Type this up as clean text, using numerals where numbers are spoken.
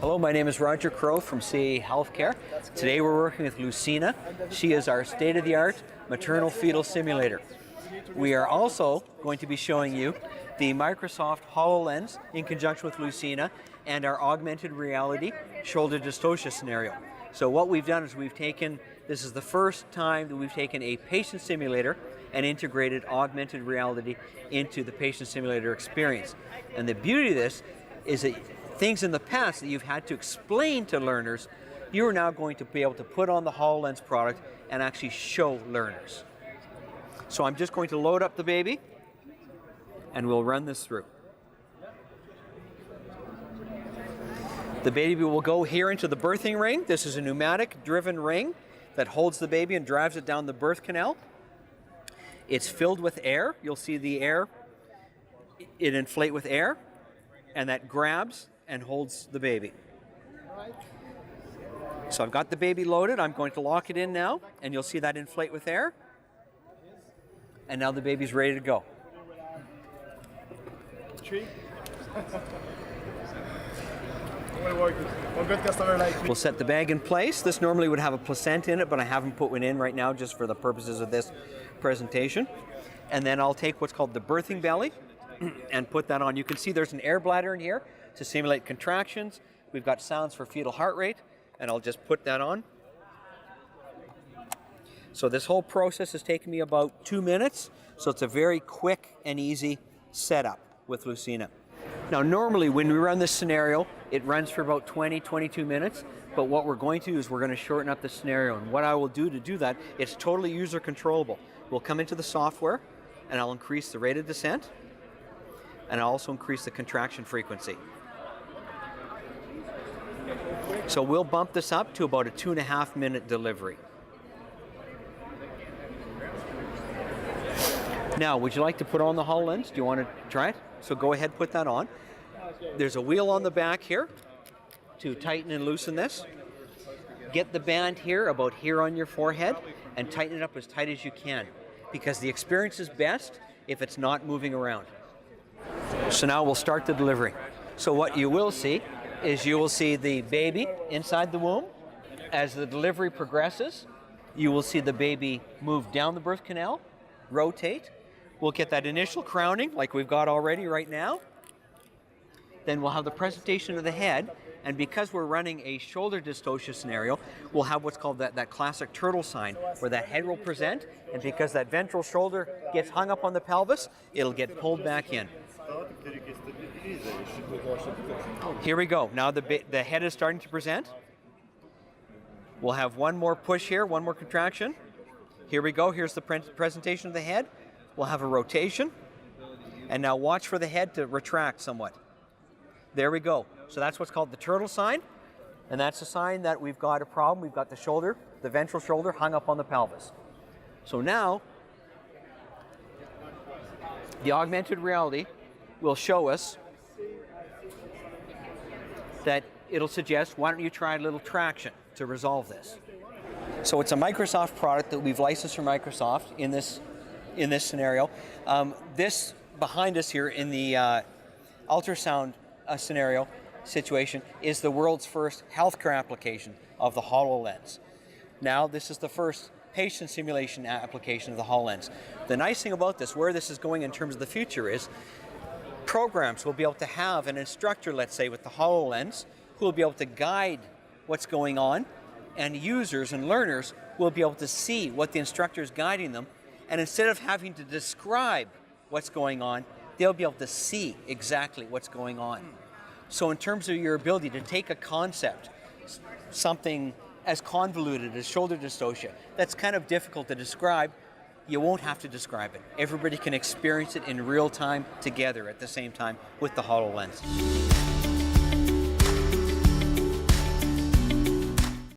Hello, my name is Roger Crow from CAE Healthcare. Today we're working with Lucina. She is our state-of-the-art maternal fetal simulator. We are also going to be showing you the Microsoft HoloLens in conjunction with Lucina and our augmented reality shoulder dystocia scenario. So what we've done is this is the first time that we've taken a patient simulator and integrated augmented reality into the patient simulator experience. And the beauty of this is that things in the past that you've had to explain to learners, you are now going to be able to put on the HoloLens product and actually show learners. So I'm just going to load up the baby and we'll run this through. The baby will go here into the birthing ring. This is a pneumatic driven ring that holds the baby and drives it down the birth canal. It's filled with air. You'll see the air, it inflate with air, and that grabs and holds the baby. So I've got the baby loaded. I'm going to lock it in now, and you'll see that inflate with air. And now the baby's ready to go. We'll set the bag in place. This normally would have a placenta in it, but I haven't put one in right now just for the purposes of this presentation. And then I'll take what's called the birthing belly and put that on. You can see there's an air bladder in here to simulate contractions. We've got sounds for fetal heart rate, and I'll just put that on. So this whole process has taken me about 2 minutes, so it's a very quick and easy setup with Lucina. Now normally when we run this scenario, it runs for about 20-22 minutes, but what we're going to do is we're going to shorten up the scenario, and what I will do to do that, it's totally user controllable. We'll come into the software, and I'll increase the rate of descent, and I'll also increase the contraction frequency. So we'll bump this up to about a 2.5 minute delivery. Now, would you like to put on the HoloLens? Do you want to try it? So go ahead, put that on. There's a wheel on the back here to tighten and loosen this. Get the band here, about here on your forehead, and tighten it up as tight as you can, because the experience is best if it's not moving around. So now we'll start the delivery. So what you will see is you will see the baby inside the womb. As the delivery progresses, you will see the baby move down the birth canal, rotate. We'll get that initial crowning like we've got already right now. Then we'll have the presentation of the head, and because we're running a shoulder dystocia scenario, we'll have what's called that classic turtle sign, where that head will present, and because that ventral shoulder gets hung up on the pelvis, it'll get pulled back in. Here we go. Now the head is starting to present. We'll have one more push here, one more contraction. Here we go. Here's the presentation of the head. We'll have a rotation. And now watch for the head to retract somewhat. There we go. So that's what's called the turtle sign. And that's a sign that we've got a problem. We've got the shoulder, the ventral shoulder, hung up on the pelvis. So now, the augmented reality will show us that it'll suggest, why don't you try a little traction to resolve this? So it's a Microsoft product that we've licensed from Microsoft in this scenario. This behind us here in the ultrasound scenario situation is the world's first healthcare application of the HoloLens. Now this is the first patient simulation application of the HoloLens. The nice thing about this, where this is going in terms of the future, is programs will be able to have an instructor, let's say, with the HoloLens, who will be able to guide what's going on, and users and learners will be able to see what the instructor is guiding them, and instead of having to describe what's going on, they'll be able to see exactly what's going on. So in terms of your ability to take a concept, something as convoluted as shoulder dystocia, that's kind of difficult to describe, you won't have to describe it. Everybody can experience it in real time together at the same time with the HoloLens.